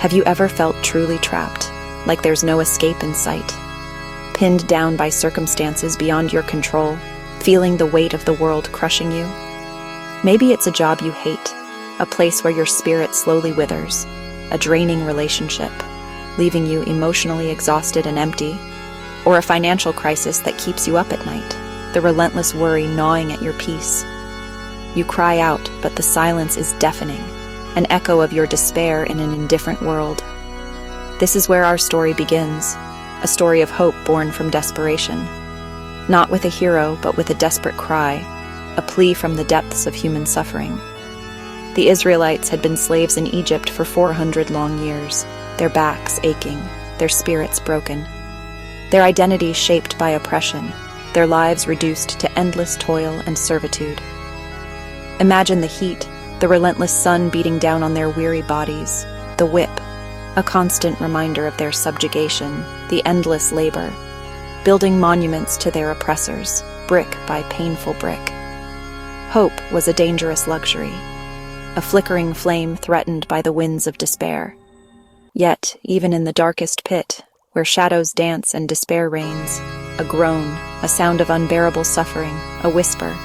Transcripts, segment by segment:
Have you ever felt truly trapped, like there's no escape in sight? Pinned down by circumstances beyond your control, feeling the weight of the world crushing you? Maybe it's a job you hate, a place where your spirit slowly withers, a draining relationship, leaving you emotionally exhausted and empty, or a financial crisis that keeps you up at night, the relentless worry gnawing at your peace. You cry out, but the silence is deafening, an echo of your despair in an indifferent world. This is where our story begins, a story of hope born from desperation. Not with a hero, but with a desperate cry, a plea from the depths of human suffering. The Israelites had been slaves in Egypt for 400 long years, their backs aching, their spirits broken. Their identity shaped by oppression, their lives reduced to endless toil and servitude. Imagine the heat, the relentless sun beating down on their weary bodies, the whip, a constant reminder of their subjugation, the endless labor, building monuments to their oppressors, brick by painful brick. Hope was a dangerous luxury, a flickering flame threatened by the winds of despair. Yet, even in the darkest pit, where shadows dance and despair reigns, a groan, a sound of unbearable suffering, a whisper,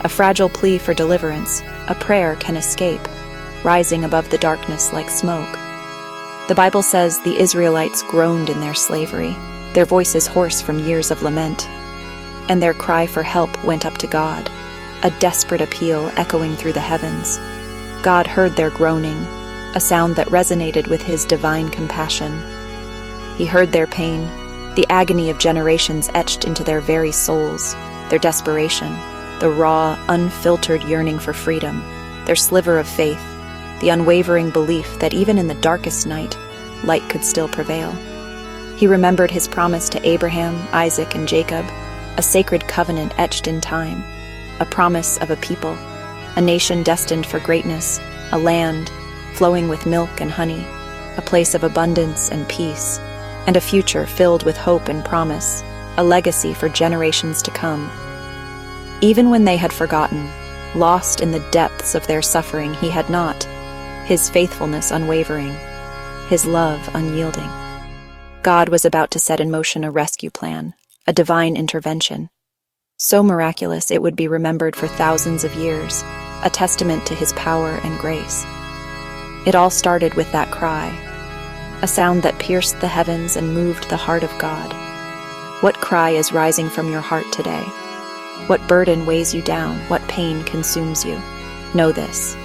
a fragile plea for deliverance, a prayer can escape, rising above the darkness like smoke. The Bible says the Israelites groaned in their slavery, their voices hoarse from years of lament, and their cry for help went up to God, a desperate appeal echoing through the heavens. God heard their groaning, a sound that resonated with his divine compassion. He heard their pain, the agony of generations etched into their very souls, their desperation, the raw, unfiltered yearning for freedom, their sliver of faith, the unwavering belief that even in the darkest night, light could still prevail. He remembered his promise to Abraham, Isaac, and Jacob, a sacred covenant etched in time, a promise of a people, a nation destined for greatness, a land flowing with milk and honey, a place of abundance and peace, and a future filled with hope and promise, a legacy for generations to come. Even when they had forgotten, lost in the depths of their suffering, he had not, his faithfulness unwavering, his love unyielding. God was about to set in motion a rescue plan, a divine intervention. So miraculous it would be remembered for thousands of years, a testament to his power and grace. It all started with that cry, a sound that pierced the heavens and moved the heart of God. What cry is rising from your heart today? What burden weighs you down? What pain consumes you? Know this: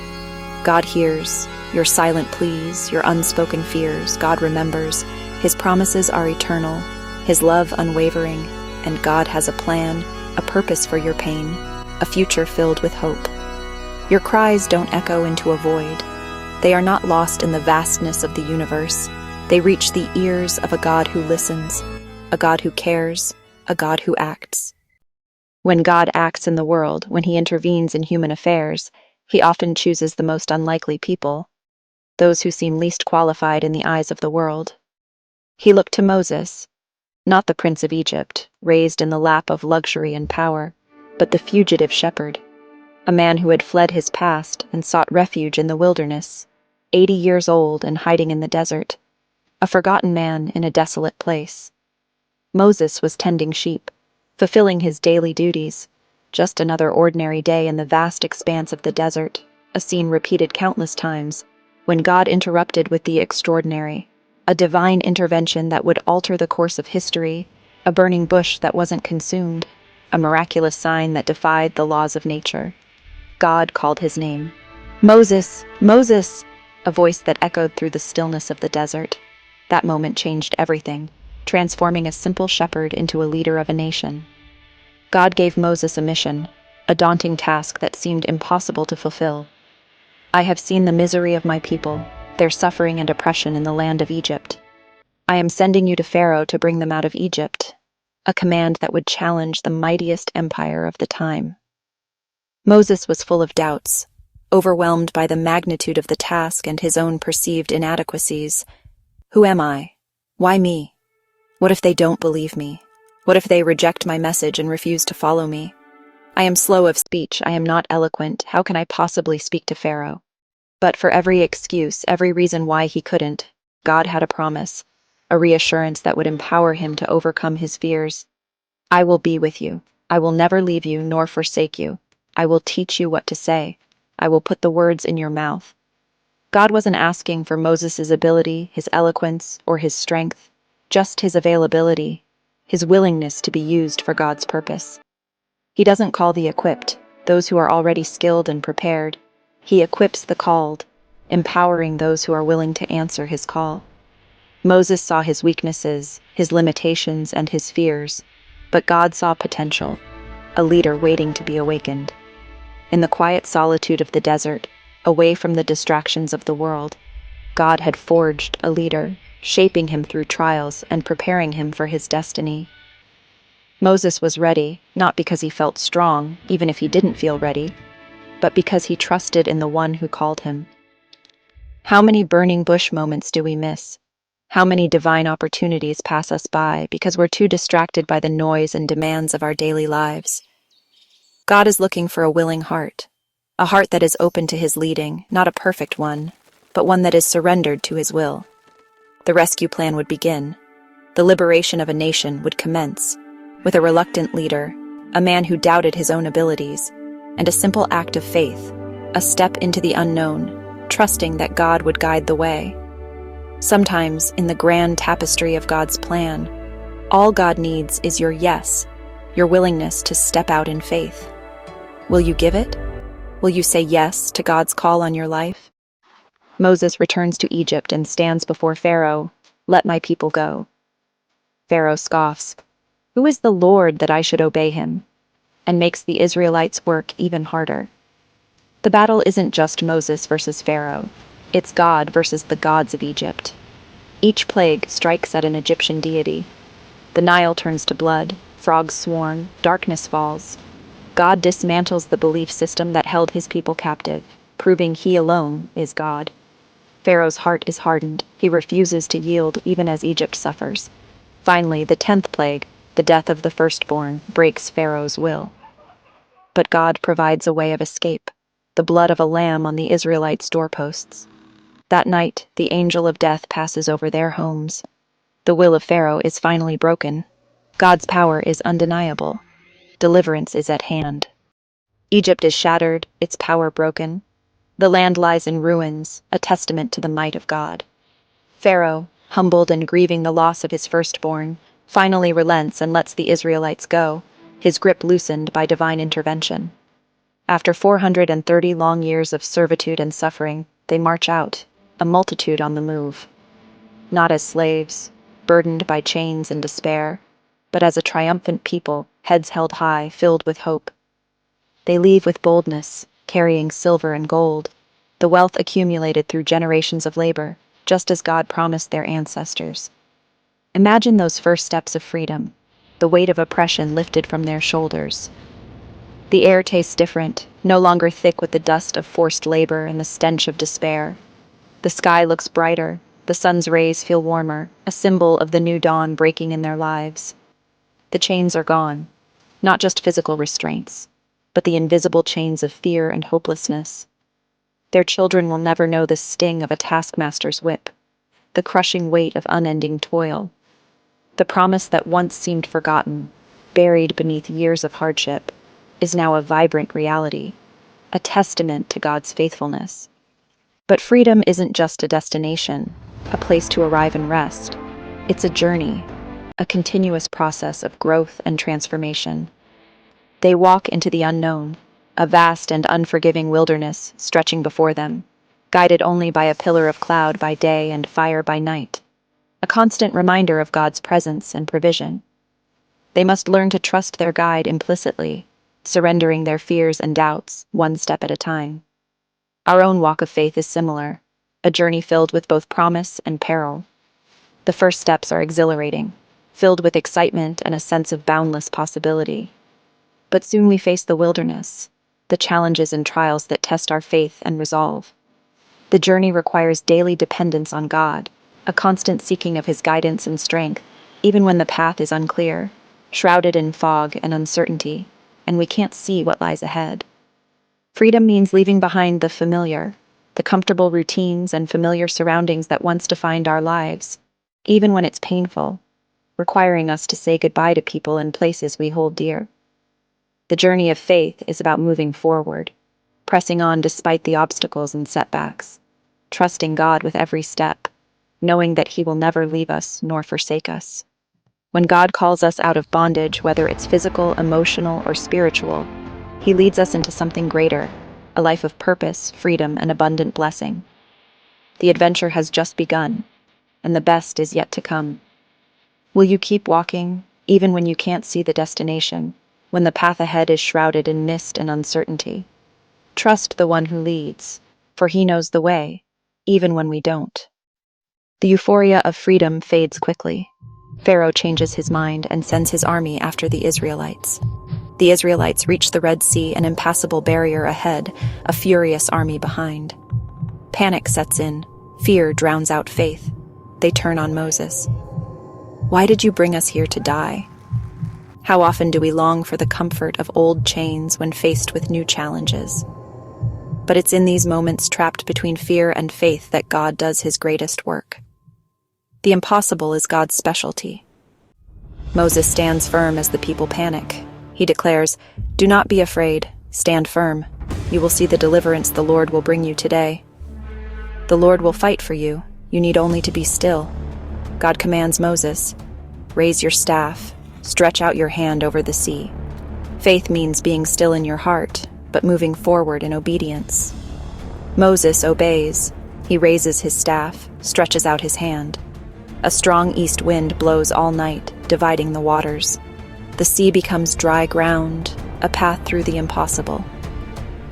God hears your silent pleas, your unspoken fears. God remembers. His promises are eternal, his love unwavering, and God has a plan, a purpose for your pain, a future filled with hope. Your cries don't echo into a void. They are not lost in the vastness of the universe. They reach the ears of a God who listens, a God who cares, a God who acts. When God acts in the world, when he intervenes in human affairs, he often chooses the most unlikely people, those who seem least qualified in the eyes of the world. He looked to Moses, not the prince of Egypt, raised in the lap of luxury and power, but the fugitive shepherd, a man who had fled his past and sought refuge in the wilderness, 80 years old and hiding in the desert, a forgotten man in a desolate place. Moses was tending sheep, fulfilling his daily duties, just another ordinary day in the vast expanse of the desert, a scene repeated countless times, when God interrupted with the extraordinary, a divine intervention that would alter the course of history, a burning bush that wasn't consumed, a miraculous sign that defied the laws of nature. God called his name. "Moses! Moses!" A voice that echoed through the stillness of the desert. That moment changed everything, transforming a simple shepherd into a leader of a nation. God gave Moses a mission, a daunting task that seemed impossible to fulfill. "I have seen the misery of my people, their suffering and oppression in the land of Egypt. I am sending you to Pharaoh to bring them out of Egypt," a command that would challenge the mightiest empire of the time. Moses was full of doubts, overwhelmed by the magnitude of the task and his own perceived inadequacies. Who am I? Why me? What if they don't believe me? What if they reject my message and refuse to follow me? I am slow of speech, I am not eloquent, how can I possibly speak to Pharaoh? But for every excuse, every reason why he couldn't, God had a promise, a reassurance that would empower him to overcome his fears. I will be with you. I will never leave you nor forsake you. I will teach you what to say. I will put the words in your mouth. God wasn't asking for Moses' ability, his eloquence, or his strength, just his availability, his willingness to be used for God's purpose. He doesn't call the equipped, those who are already skilled and prepared. He equips the called, empowering those who are willing to answer his call. Moses saw his weaknesses, his limitations, and his fears, but God saw potential, a leader waiting to be awakened. In the quiet solitude of the desert, away from the distractions of the world, God had forged a leader, shaping him through trials and preparing him for his destiny. Moses was ready, not because he felt strong, even if he didn't feel ready, but because he trusted in the one who called him. How many burning bush moments do we miss? How many divine opportunities pass us by because we're too distracted by the noise and demands of our daily lives? God is looking for a heart that is open to his leading, not a perfect one, but one that is surrendered to his will. The rescue plan would begin. The liberation of a nation would commence, with a reluctant leader, a man who doubted his own abilities, and a simple act of faith, a step into the unknown, trusting that God would guide the way. Sometimes, in the grand tapestry of God's plan, all God needs is your yes, your willingness to step out in faith. Will you give it? Will you say yes to God's call on your life? Moses returns to Egypt and stands before Pharaoh. Let my people go. Pharaoh scoffs. Who is the Lord that I should obey him? And makes the Israelites work even harder. The battle isn't just Moses versus Pharaoh. It's God versus the gods of Egypt. Each plague strikes at an Egyptian deity. The Nile turns to blood, frogs swarm, darkness falls. God dismantles the belief system that held his people captive, proving he alone is God. Pharaoh's heart is hardened. He refuses to yield even as Egypt suffers. Finally, the 10th plague, the death of the firstborn, breaks Pharaoh's will. But God provides a way of escape, the blood of a lamb on the Israelites' doorposts. That night, the angel of death passes over their homes. The will of Pharaoh is finally broken. God's power is undeniable. Deliverance is at hand. Egypt is shattered, its power broken. The land lies in ruins, a testament to the might of God. Pharaoh, humbled and grieving the loss of his firstborn, finally relents and lets the Israelites go, his grip loosened by divine intervention. After 430 long years of servitude and suffering, they march out, a multitude on the move. Not as slaves, burdened by chains and despair, but as a triumphant people, heads held high, filled with hope. They leave with boldness, carrying silver and gold, the wealth accumulated through generations of labor, just as God promised their ancestors. Imagine those first steps of freedom, the weight of oppression lifted from their shoulders. The air tastes different, no longer thick with the dust of forced labor and the stench of despair. The sky looks brighter, the sun's rays feel warmer, a symbol of the new dawn breaking in their lives. The chains are gone, not just physical restraints, but the invisible chains of fear and hopelessness. Their children will never know the sting of a taskmaster's whip, the crushing weight of unending toil. The promise that once seemed forgotten, buried beneath years of hardship, is now a vibrant reality, a testament to God's faithfulness. But freedom isn't just a destination, a place to arrive and rest. It's a journey, a continuous process of growth and transformation. They walk into the unknown, a vast and unforgiving wilderness stretching before them, guided only by a pillar of cloud by day and fire by night, a constant reminder of God's presence and provision. They must learn to trust their guide implicitly, surrendering their fears and doubts, one step at a time. Our own walk of faith is similar, a journey filled with both promise and peril. The first steps are exhilarating, filled with excitement and a sense of boundless possibility. But soon we face the wilderness, the challenges and trials that test our faith and resolve. The journey requires daily dependence on God, a constant seeking of his guidance and strength, even when the path is unclear, shrouded in fog and uncertainty, and we can't see what lies ahead. Freedom means leaving behind the familiar, the comfortable routines and familiar surroundings that once defined our lives, even when it's painful, requiring us to say goodbye to people and places we hold dear. The journey of faith is about moving forward, pressing on despite the obstacles and setbacks, trusting God with every step, knowing that He will never leave us nor forsake us. When God calls us out of bondage, whether it's physical, emotional, or spiritual, He leads us into something greater, a life of purpose, freedom, and abundant blessing. The adventure has just begun, and the best is yet to come. Will you keep walking, even when you can't see the destination, when the path ahead is shrouded in mist and uncertainty? Trust the one who leads, for He knows the way, even when we don't. The euphoria of freedom fades quickly. Pharaoh changes his mind and sends his army after the Israelites. The Israelites reach the Red Sea, an impassable barrier ahead, a furious army behind. Panic sets in. Fear drowns out faith. They turn on Moses. Why did you bring us here to die? How often do we long for the comfort of old chains when faced with new challenges? But it's in these moments trapped between fear and faith that God does His greatest work. The impossible is God's specialty. Moses stands firm as the people panic. He declares, "Do not be afraid. Stand firm. You will see the deliverance the Lord will bring you today. The Lord will fight for you. You need only to be still." God commands Moses, "Raise your staff. Stretch out your hand over the sea." Faith means being still in your heart, but moving forward in obedience. Moses obeys. He raises his staff, stretches out his hand. A strong east wind blows all night, dividing the waters. The sea becomes dry ground, a path through the impossible.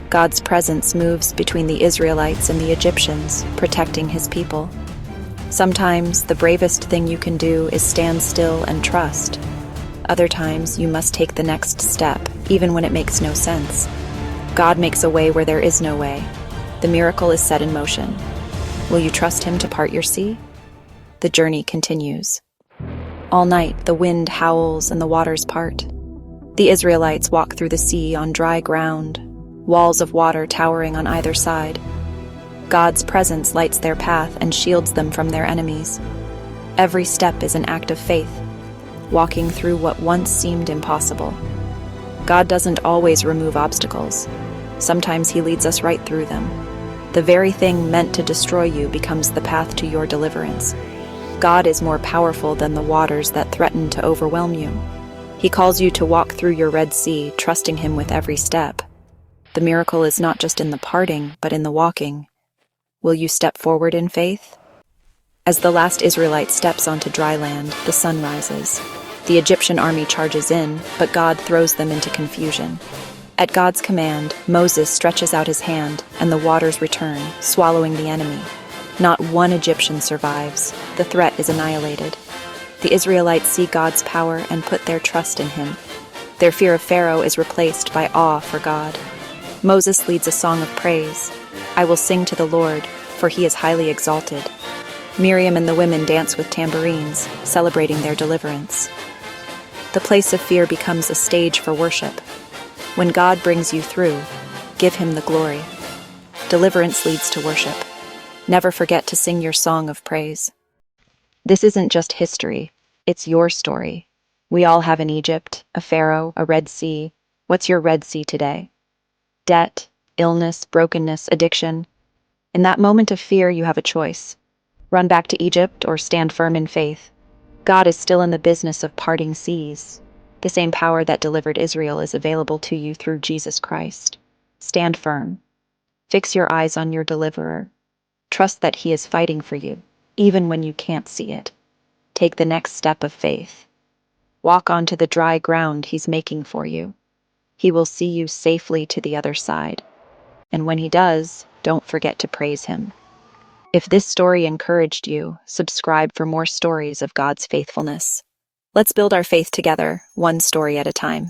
God's presence moves between the Israelites and the Egyptians, protecting His people. Sometimes the bravest thing you can do is stand still and trust. Other times you must take the next step, even when it makes no sense. God makes a way where there is no way. The miracle is set in motion. Will you trust Him to part your sea? The journey continues. All night, the wind howls and the waters part. The Israelites walk through the sea on dry ground, walls of water towering on either side. God's presence lights their path and shields them from their enemies. Every step is an act of faith, walking through what once seemed impossible. God doesn't always remove obstacles. Sometimes He leads us right through them. The very thing meant to destroy you becomes the path to your deliverance. God is more powerful than the waters that threaten to overwhelm you. He calls you to walk through your Red Sea, trusting Him with every step. The miracle is not just in the parting, but in the walking. Will you step forward in faith? As the last Israelite steps onto dry land, the sun rises. The Egyptian army charges in, but God throws them into confusion. At God's command, Moses stretches out his hand, and the waters return, swallowing the enemy. Not one Egyptian survives. The threat is annihilated. The Israelites see God's power and put their trust in Him. Their fear of Pharaoh is replaced by awe for God. Moses leads a song of praise. "I will sing to the Lord, for He is highly exalted." Miriam and the women dance with tambourines, celebrating their deliverance. The place of fear becomes a stage for worship. When God brings you through, give Him the glory. Deliverance leads to worship. Never forget to sing your song of praise. This isn't just history, it's your story. We all have an Egypt, a Pharaoh, a Red Sea. What's your Red Sea today? Debt, illness, brokenness, addiction. In that moment of fear, you have a choice. Run back to Egypt or stand firm in faith. God is still in the business of parting seas. The same power that delivered Israel is available to you through Jesus Christ. Stand firm. Fix your eyes on your deliverer. Trust that He is fighting for you, even when you can't see it. Take the next step of faith. Walk onto the dry ground He's making for you. He will see you safely to the other side. And when He does, don't forget to praise Him. If this story encouraged you, subscribe for more stories of God's faithfulness. Let's build our faith together, one story at a time.